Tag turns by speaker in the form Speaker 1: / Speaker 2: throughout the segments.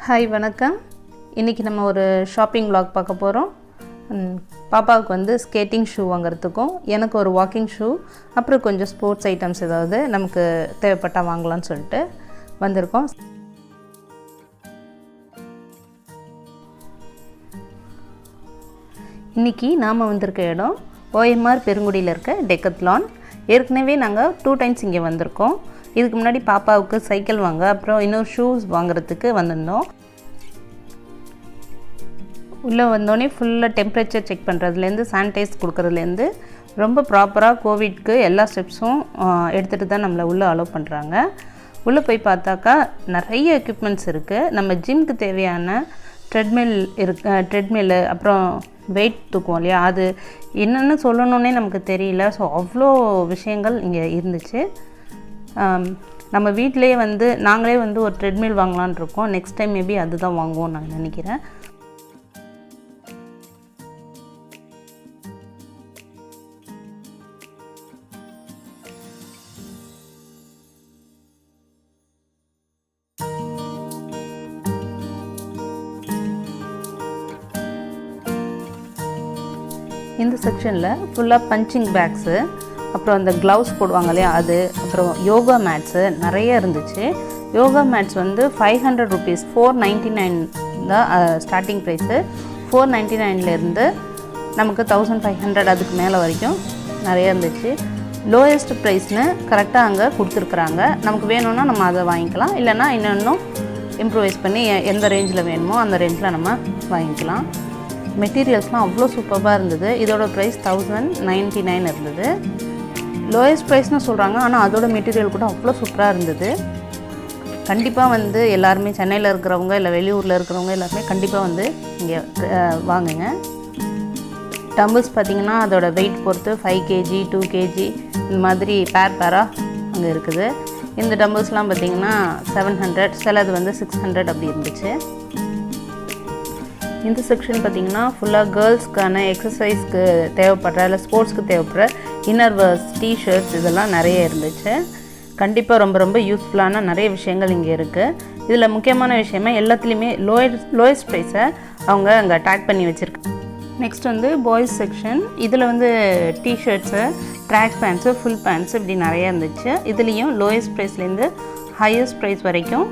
Speaker 1: Hi வணக்கம். இன்றைக்கி நம்ம ஒரு ஷாப்பிங் vlog பார்க்க போகிறோம். பாப்பாவுக்கு வந்து ஸ்கேட்டிங் ஷூ வாங்குறதுக்கும் எனக்கு ஒரு வாக்கிங் ஷூ அப்புறம் கொஞ்சம் ஸ்போர்ட்ஸ் ஐட்டம்ஸ் ஏதாவது நமக்கு தேவைப்பட்டால் வாங்கலாம்னு சொல்லிட்டு வந்திருக்கோம். இன்றைக்கி நாம் வந்திருக்க இடம் OMR பெருங்குடியில் இருக்க டெக்கத்லான். ஏற்கனவே நாங்கள் 2 times இங்கே வந்திருக்கோம். இதுக்கு முன்னாடி பாப்பாவுக்கு சைக்கிள் வாங்க அப்புறம் இன்னொரு ஷூஸ் வாங்குறதுக்கு வந்திருந்தோம். உள்ளே வந்தோடனே ஃபுல்லாக டெம்பரேச்சர் செக் பண்ணுறதுலேருந்து சானிடைஸ் கொடுக்குறதுலேருந்து ரொம்ப ப்ராப்பராக கோவிட்க்கு எல்லா ஸ்டெப்ஸும் எடுத்துகிட்டு தான் நம்மளை உள்ளே அலோவ் பண்ணுறாங்க. உள்ளே போய் பார்த்தாக்கா நிறைய எக்யூப்மெண்ட்ஸ் இருக்குது. நம்ம ஜிம்க்கு தேவையான ட்ரெட்மில்லு அப்புறம் வெயிட் தூக்குவோம் இல்லையா, அது என்னென்னு சொல்லணுன்னே நமக்கு தெரியல. ஸோ அவ்வளோ விஷயங்கள் இங்கே இருந்துச்சு. நம்ம வீட்டிலே வந்து நாங்களே வந்து ஒரு ட்ரெட்மில் வாங்கலான் இருக்கோம். நெக்ஸ்ட் டைம் மேபி அதுதான் வாங்குவோம் நான் நினைக்கிறேன். இந்த செக்ஷனில் ஃபுல்லாக பஞ்சிங் பேக்ஸு அப்புறம் அந்த க்ளவுஸ் போடுவாங்க இல்லையா அது, அப்புறம் யோகா மேட்ஸு நிறைய இருந்துச்சு. யோகா மேட்ஸ் வந்து 500 rupees 499 தான் ஸ்டார்டிங் ப்ரைஸு. 499லேருந்து நமக்கு 1500 அதுக்கு மேலே வரைக்கும் நிறைய இருந்துச்சு. லோயஸ்ட் ப்ரைஸ்னு கரெக்டாக அங்கே கொடுத்துருக்குறாங்க. நமக்கு வேணும்னா நம்ம அதை வாங்கிக்கலாம், இல்லைனா இன்னும் இம்ப்ரூவைஸ் பண்ணி எந்த ரேஞ்சில் வேணுமோ அந்த ரேஞ்சில் நம்ம வாங்கிக்கலாம். மெட்டீரியல்ஸ்லாம் அவ்வளோ சூப்பராக இருந்தது. இதோட ப்ரைஸ் 1099 இருந்தது. லோயஸ்ட் ப்ரைஸ்னு சொல்கிறாங்க, ஆனால் அதோட மெட்டீரியல் கூட அவ்வளோ சூப்பராக இருந்தது. கண்டிப்பாக வந்து எல்லாருமே சென்னையில் இருக்கிறவங்க இல்லை வெளியூரில் இருக்கிறவங்க எல்லாருமே கண்டிப்பாக வந்து இங்கே வாங்குங்க. டம்பிள்ஸ் பார்த்திங்கன்னா அதோட வெயிட் பொறுத்து 5 kg 2 kg இந்த மாதிரி பேராக அங்கே இருக்குது. இந்த டம்பிள்ஸ்லாம் பார்த்திங்கன்னா 700, சிலது வந்து 600 அப்படி இருந்துச்சு. இந்த செக்ஷன் பார்த்திங்கன்னா ஃபுல்லாக கேர்ள்ஸ்க்கான எக்ஸசைஸ்க்கு தேவைப்படுற இல்லை ஸ்போர்ட்ஸ்க்கு தேவைப்படுற இன்னர்வேர்ஸ், டிஷர்ட்ஸ் இதெல்லாம் நிறைய இருந்துச்சு. கண்டிப்பாக ரொம்ப ரொம்ப யூஸ்ஃபுல்லான நிறைய விஷயங்கள் இங்கே இருக்குது. இதில் முக்கியமான விஷயமா எல்லாத்துலேயுமே லோயஸ்ட் ப்ரைஸை அவங்க அங்கே டேக் பண்ணி வச்சுருக்கு. நெக்ஸ்ட் வந்து பாய்ஸ் செக்ஷன். இதில் வந்து T shirts, track pants, full pants இப்படி நிறையா இருந்துச்சு. இதுலேயும் லோயஸ்ட் ப்ரைஸ்லேருந்து ஹையஸ்ட் ப்ரைஸ் வரைக்கும்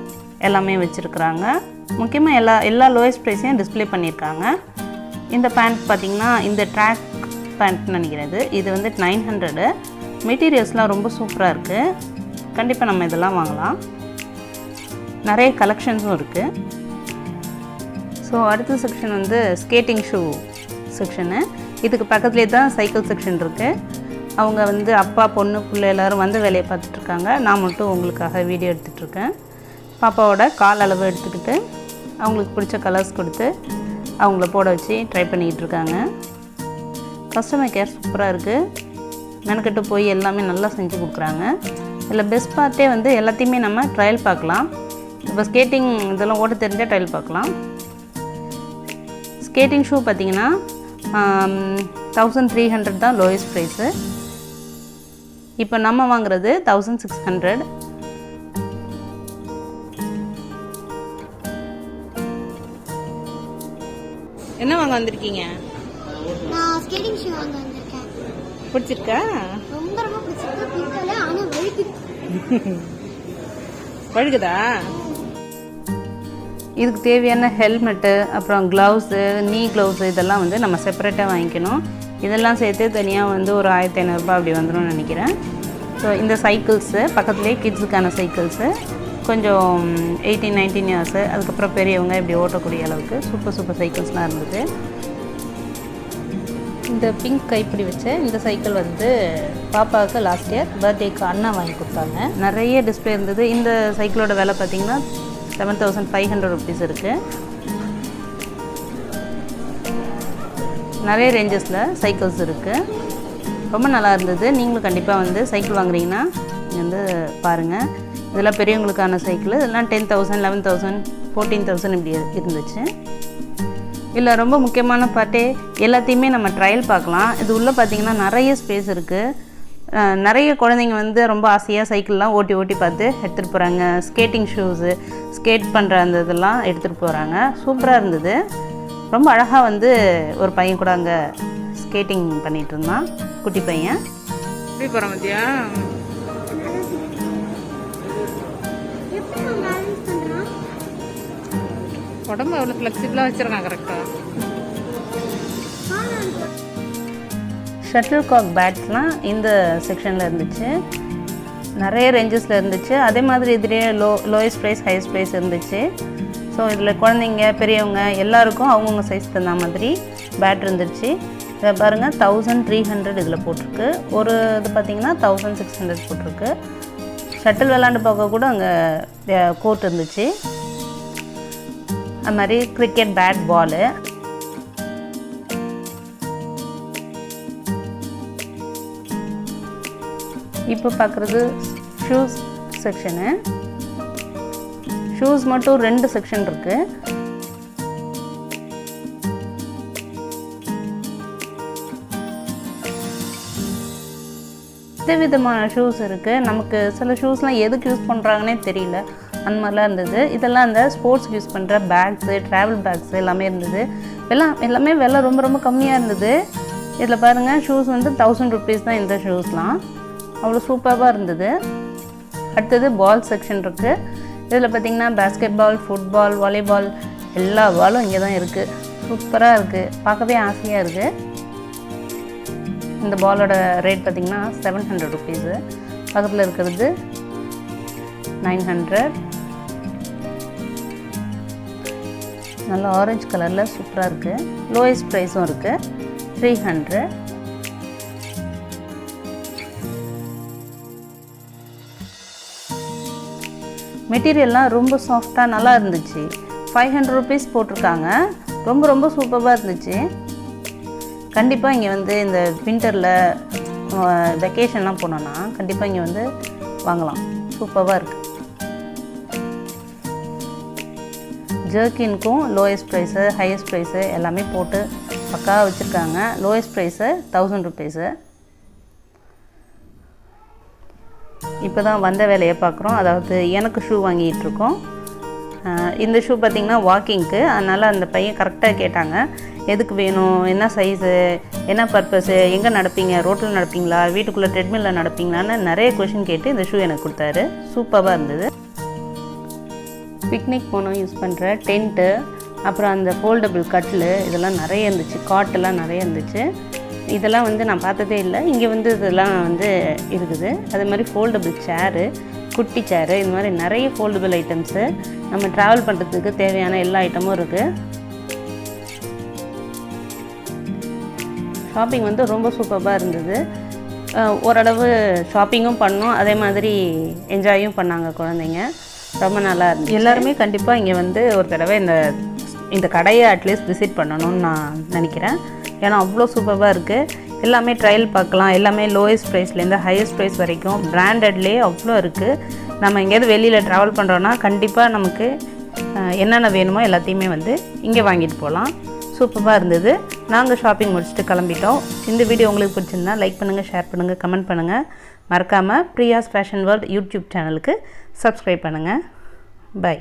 Speaker 1: எல்லாமே வச்சுருக்குறாங்க. முக்கியமாக எல்லா லோயஸ்ட் ப்ரைஸையும் டிஸ்பிளே பண்ணியிருக்காங்க. இந்த பேண்ட் பார்த்திங்கன்னா இந்த ட்ராக் பேண்ட் நினைக்கிறது, இது வந்து 900. மெட்டீரியல்ஸ்லாம் ரொம்ப சூப்பராக இருக்குது. கண்டிப்பாக நம்ம இதெல்லாம் வாங்கலாம். நிறைய கலெக்ஷன்ஸும் இருக்குது. ஸோ அடுத்த செக்ஷன் வந்து ஸ்கேட்டிங் ஷூ செக்ஷனு. இதுக்கு பக்கத்துலேயே தான் சைக்கிள் செக்ஷன் இருக்குது. அவங்க வந்து அப்பா பொண்ணு பிள்ளை எல்லோரும் வந்து வேலையை பார்த்துட்ருக்காங்க. நான் மட்டும் உங்களுக்காக வீடியோ எடுத்துகிட்ருக்கேன். பாப்பாவோட கால் அளவு எடுத்துக்கிட்டு அவங்களுக்கு பிடிச்ச கலர்ஸ் கொடுத்து அவங்கள போட வச்சு ட்ரை பண்ணிக்கிட்டு இருக்காங்க. கஸ்டமர் கேர் சூப்பராக இருக்குது. மெனக்கிட்டு போய் எல்லாமே நல்லா செஞ்சு கொடுக்குறாங்க. இதில் பெஸ்ட் பார்ட்டே வந்து எல்லாத்தையுமே நம்ம ட்ரையல் பார்க்கலாம். இப்போ ஸ்கேட்டிங் இதெல்லாம் ஓட்ட தெரிஞ்சால் ட்ரையல் பார்க்கலாம். ஸ்கேட்டிங் ஷூ பார்த்திங்கன்னா 1300 தான் லோயஸ்ட் ப்ரைஸு. இப்போ நம்ம வாங்குறது 1600. என்ன வாங்க வந்திருக்கீங்க?
Speaker 2: நான் ஸ்கேட்டிங் ஷூ வாங்க வந்திருக்கேன்.
Speaker 1: பிடிச்சிருக்கா?
Speaker 2: ரொம்ப ரொம்ப பிடிச்சிருக்கு. பிடிக்கல, ஆனா வழுக்குது.
Speaker 1: வழுக்குதா? இதுக்கு தேவையான ஹெல்மெட்டு அப்புறம் க்ளவுஸு, நீ க்ளவுஸு இதெல்லாம் வந்து நம்ம செப்பரேட்டாக வாங்கிக்கணும். இதெல்லாம் சேர்த்து தனியாக வந்து ஒரு 1500 அப்படி வந்துடும் நினைக்கிறேன். ஸோ இந்த சைக்கிள்ஸு பக்கத்துலேயே கிட்ஸுக்கான சைக்கிள்ஸு கொஞ்சம் 18-19 years அதுக்கப்புறம் பெரியவங்க இப்படி ஓட்டக்கூடிய அளவுக்கு சூப்பர் சைக்கிள்ஸ்லாம் இருந்தது. இந்த பிங்க் கைப்பிடி வச்ச இந்த சைக்கிள் வந்து பாப்பாவுக்கு லாஸ்ட் இயர் பர்த்டேக்கு அண்ணா வாங்கி கொடுத்தாங்க. நிறைய டிஸ்பிளே இருந்தது. இந்த சைக்கிளோட விலை பார்த்திங்கன்னா 7500 rupees இருக்குது. நிறைய ரேஞ்சஸில் சைக்கிள்ஸ் இருக்குது. ரொம்ப நல்லா இருந்தது. நீங்களும் கண்டிப்பாக வந்து சைக்கிள் வாங்குறீங்கன்னா நீங்கள் வந்து பாருங்கள். இதெல்லாம் பெரியவங்களுக்கான சைக்கிள். இதெல்லாம் 10,000 11,000 14,000 இப்படி இருந்துச்சு. இல்லை ரொம்ப முக்கியமான பார்ட்டே எல்லாத்தையுமே நம்ம ட்ரையல் பார்க்கலாம். இது உள்ளே பார்த்திங்கன்னா நிறைய ஸ்பேஸ் இருக்குது. நிறைய குழந்தைங்க வந்து ரொம்ப ஆசையாக சைக்கிள்லாம் ஓட்டி ஓட்டி பார்த்து எடுத்துகிட்டு போகிறாங்க. ஸ்கேட்டிங் ஷூஸு, ஸ்கேட் பண்ணுற அந்த இதெல்லாம் எடுத்துகிட்டு போகிறாங்க. சூப்பராக இருந்தது. ரொம்ப அழகாக வந்து ஒரு பையன் கூட அங்கே ஸ்கேட்டிங் பண்ணிகிட்டு இருந்தான், குட்டி பையன். எப்படி போகிறான் மத்தியா? உடம்பு அவ்வளோ ஃப்ளெக்சிபிளாக வச்சுருக்கான் கரெக்டாக. ஷட்டில் காக் பேட்ஸ்லாம் இந்த செக்ஷனில் இருந்துச்சு. நிறைய ரேஞ்சஸில் இருந்துச்சு. அதே மாதிரி இதுலேயே லோயஸ்ட் ப்ரைஸ் ஹையஸ்ட் ப்ரைஸ் இருந்துச்சு. ஸோ இதில் குழந்தைங்க பெரியவங்க எல்லாருக்கும் அவங்கவுங்க சைஸ் தகுந்த மாதிரி பேட் இருந்துச்சு. இதை பாருங்கள், 1300 இதில் போட்டிருக்கு. ஒரு இது பார்த்திங்கன்னா 1600 போட்டிருக்கு. ஷட்டில் விளாண்டு பார்க்க கூட அங்கே கோர்ட் இருந்துச்சு. அது மாதிரி கிரிக்கெட் பேட், பாலு. இப்போ பார்க்குறது ஷூஸ் செக்ஷனு. ஷூஸ் மட்டும் 2 செக்ஷன் இருக்குது. விதமான ஷூஸ் இருக்குது. நமக்கு சில ஷூஸ்லாம் எதுக்கு யூஸ் பண்ணுறாங்கன்னே தெரியல, அந்த மாதிரிலாம் இருந்தது. இதெல்லாம் அந்த ஸ்போர்ட்ஸ்க்கு யூஸ் பண்ணுற பேக்ஸு, ட்ராவல் பேக்ஸு எல்லாமே இருந்தது. எல்லாமே விலை ரொம்ப ரொம்ப கம்மியாக இருந்தது. இதில் பாருங்கள், ஷூஸ் வந்து 1000 rupees தான் இந்த ஷூஸ்லாம். அவ்வளோ சூப்பராக இருந்தது. அடுத்தது பால் செக்ஷன் இருக்குது. இதில் பார்த்திங்கன்னா பேஸ்கெட் பால், ஃபுட்பால், வாலிபால் எல்லா பாலும் இங்கே தான் இருக்குது. சூப்பராக இருக்குது, பார்க்கவே ஆசையாக இருக்குது. இந்த பாலோட ரேட் பார்த்திங்கன்னா 700 rupees. பக்கத்தில் இருக்கிறது 900. நல்ல ஆரஞ்சு கலரில் சூப்பராக இருக்குது. லோயஸ்ட் ப்ரைஸும் இருக்குது, 300. மெட்டீரியல்லாம் ரொம்ப சாஃப்டாக நல்லா இருந்துச்சு. 500 rupees போட்டிருக்காங்க. ரொம்ப ரொம்ப சூப்பராக இருந்துச்சு. கண்டிப்பாக இங்கே வந்து இந்த வின்டரில் வெக்கேஷன்லாம் போனோன்னா கண்டிப்பாக இங்கே வந்து வாங்கலாம். சூப்பராக இருக்குது. ஜர்க்கின்க்கும் லோயஸ்ட் ப்ரைஸு, ஹையஸ்ட் ப்ரைஸு எல்லாமே போட்டு பக்காவாக வச்சுருக்காங்க. Lowest price 1000 rupees. இப்போ தான் வந்த வேலையை பார்க்குறோம். அதாவது எனக்கு ஷூ வாங்கிட்டுருக்கோம். இந்த ஷூ பார்த்திங்கன்னா வாக்கிங்க்கு. அதனால் அந்த பையன் கரெக்டாக கேட்டாங்க, எதுக்கு வேணும், என்ன சைஸு, என்ன பர்பஸு, எங்கே நடப்பீங்க, ரோட்டில் நடப்பீங்களா, வீட்டுக்குள்ளே ட்ரெட்மில்லில் நடப்பீங்களான்னு நிறைய கொஷின் கேட்டு இந்த ஷூ எனக்கு கொடுத்தாரு. சூப்பராக இருந்தது. பிக்னிக் போனோம் யூஸ் பண்ணுற டென்ட்டு, அப்புறம் அந்த ஃபோல்டபுள் கட்டில் இதெல்லாம் நிறைய இருந்துச்சு. காட்டெல்லாம் நிறைய இருந்துச்சு. இதெல்லாம் வந்து நான் பார்த்ததே இல்லை. இங்கே வந்து இதெல்லாம் வந்து இருக்குது. அதே மாதிரி ஃபோல்டபுள் சேரு, குட்டி சேரு, இந்த மாதிரி நிறைய ஃபோல்டபுள் ஐட்டம்ஸு. நம்ம ட்ராவல் பண்ணுறதுக்கு தேவையான எல்லா ஐட்டமும் இருக்குது. ஷாப்பிங் வந்து ரொம்ப சூப்பராக இருந்தது. ஓரளவு ஷாப்பிங்கும் பண்ணோம், அதே மாதிரி என்ஜாயும் பண்ணாங்க குழந்தைங்க. ரொம்ப நல்லா இருந்துச்சு. எல்லாருமே கண்டிப்பாக இங்கே வந்து ஒரு தடவை இந்த கடையை அட்லீஸ்ட் விசிட் பண்ணணும்னு நான் நினைக்கிறேன். ஏன்னா அவ்வளோ சூப்பராக இருக்குது. எல்லாமே ட்ரையல் பார்க்கலாம். எல்லாமே லோயஸ்ட் ப்ரைஸ்லேருந்து ஹையஸ்ட் ப்ரைஸ் வரைக்கும் பிராண்டட்லேயே அவ்வளோ இருக்குது. நம்ம எங்கேயாவது வெளியில் ட்ராவல் பண்ணுறோன்னா கண்டிப்பாக நமக்கு என்னென்ன வேணுமோ எல்லாத்தையுமே வந்து இங்கே வாங்கிட்டு போகலாம். சூப்பராக இருந்தது. நாங்கள் ஷாப்பிங் முடிச்சுட்டு கிளம்பிட்டோம். இந்த வீடியோ உங்களுக்கு பிடிச்சிருந்தா லைக் பண்ணுங்கள், ஷேர் பண்ணுங்கள், கமெண்ட் பண்ணுங்கள். மறக்காமல் பிரியாஸ் ஃபேஷன் வேர்ல்ட் யூடியூப் சேனலுக்கு சப்ஸ்கிரைப் பண்ணுங்கள். பை.